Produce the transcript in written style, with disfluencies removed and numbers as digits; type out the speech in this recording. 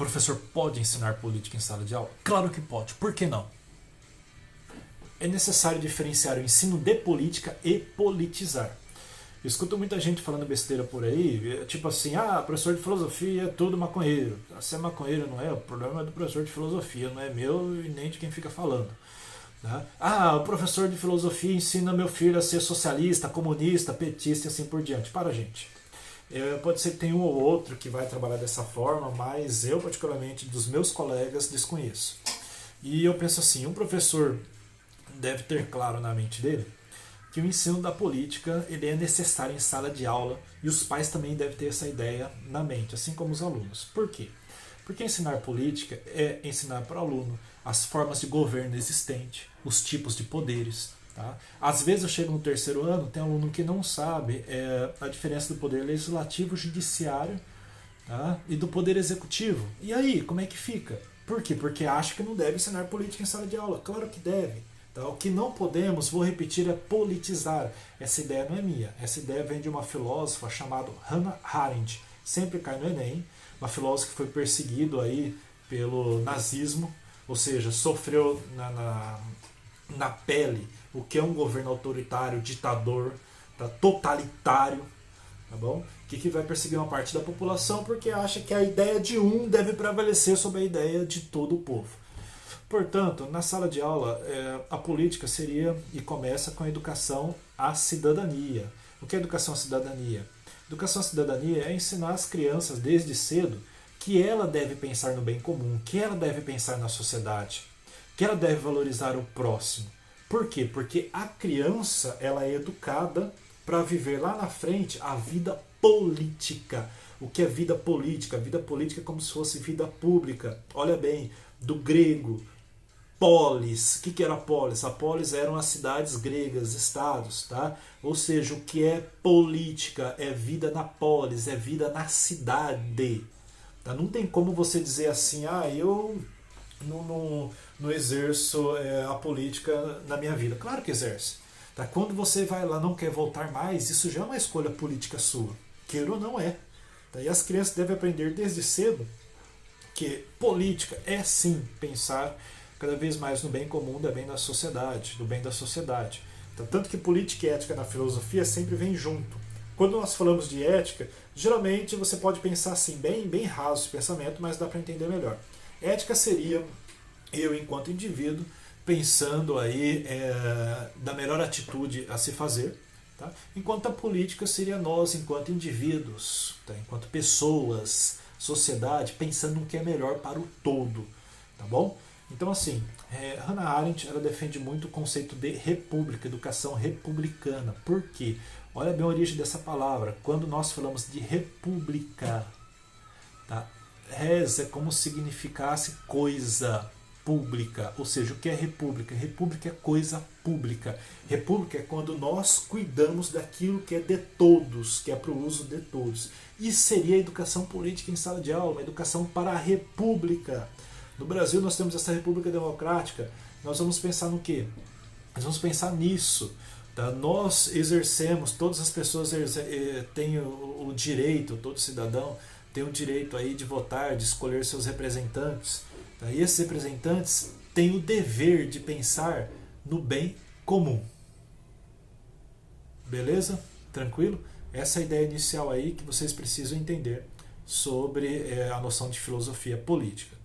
professor pode ensinar política em sala de aula? Claro que pode, por que não? É necessário diferenciar o ensino de política e politizar. Eu escuto muita gente falando besteira por aí, tipo assim, professor de filosofia é tudo maconheiro. Se é maconheiro não é, o problema é do professor de filosofia, não é meu e nem de quem fica falando. Né? O professor de filosofia ensina meu filho a ser socialista, comunista, petista e assim por diante. Para, gente. Pode ser que tenha um ou outro que vai trabalhar dessa forma, mas eu, particularmente, dos meus colegas, desconheço. E eu penso assim, um professor deve ter claro na mente dele que o ensino da política ele é necessário em sala de aula e os pais também devem ter essa ideia na mente, assim como os alunos. Por quê? Porque ensinar política é ensinar para o aluno as formas de governo existente, os tipos de poderes. Tá? Às vezes eu chego no terceiro ano, tem aluno que não sabe a diferença do poder legislativo, judiciário, tá? E do poder executivo. E aí, como é que fica? Por quê? Porque acha que não deve ensinar política em sala de aula. Claro que deve. Tá? O que não podemos, vou repetir, é politizar. Essa ideia não é minha. Essa ideia vem de uma filósofa chamada Hannah Arendt. Sempre cai no Enem. Uma filósofa que foi perseguida aí pelo nazismo, ou seja, sofreu na pele o que é um governo autoritário, ditador, tá? Totalitário. Tá bom? Que vai perseguir uma parte da população porque acha que a ideia de um deve prevalecer sobre a ideia de todo o povo. Portanto, na sala de aula, a política seria e começa com a educação à cidadania. O que é educação à cidadania? Educação à cidadania é ensinar as crianças desde cedo que ela deve pensar no bem comum, que ela deve pensar na sociedade, que ela deve valorizar o próximo. Por quê? Porque a criança ela é educada para viver lá na frente a vida política. O que é vida política? A vida política é como se fosse vida pública. Olha bem, do grego, polis. O que era polis? A polis eram as cidades gregas, estados. Tá? Ou seja, o que é política é vida na polis, é vida na cidade. Tá? Não tem como você dizer assim, eu não exerço a política na minha vida. Claro que exerce. Tá? Quando você vai lá não quer voltar mais, isso já é uma escolha política sua. Queira ou não é. Tá? E as crianças devem aprender desde cedo que política é sim pensar cada vez mais no bem comum, do bem da sociedade, do bem da sociedade. Então, tanto que política e ética na filosofia sempre vem junto. Quando nós falamos de ética, geralmente você pode pensar assim, bem raso esse pensamento, mas dá para entender melhor. Ética seria eu, enquanto indivíduo, pensando aí da melhor atitude a se fazer, tá? Enquanto a política seria nós, enquanto indivíduos, tá? Enquanto pessoas, sociedade, pensando no que é melhor para o todo, tá bom? Então assim, Hannah Arendt ela defende muito o conceito de república, educação republicana. Por quê? Olha bem a origem dessa palavra. Quando nós falamos de república, tá? Res é como se significasse coisa pública, ou seja, o que é república? República é coisa pública. República é quando nós cuidamos daquilo que é de todos, que é para o uso de todos. Isso seria a educação política em sala de aula, uma educação para a república. No Brasil nós temos essa república democrática, nós vamos pensar no quê? Nós vamos pensar nisso. Tá? Nós exercemos, todas as pessoas têm o direito, todo cidadão tem o direito aí de votar, de escolher seus representantes. E esses representantes têm o dever de pensar no bem comum. Beleza? Tranquilo? Essa é a ideia inicial aí que vocês precisam entender sobre a noção de filosofia política.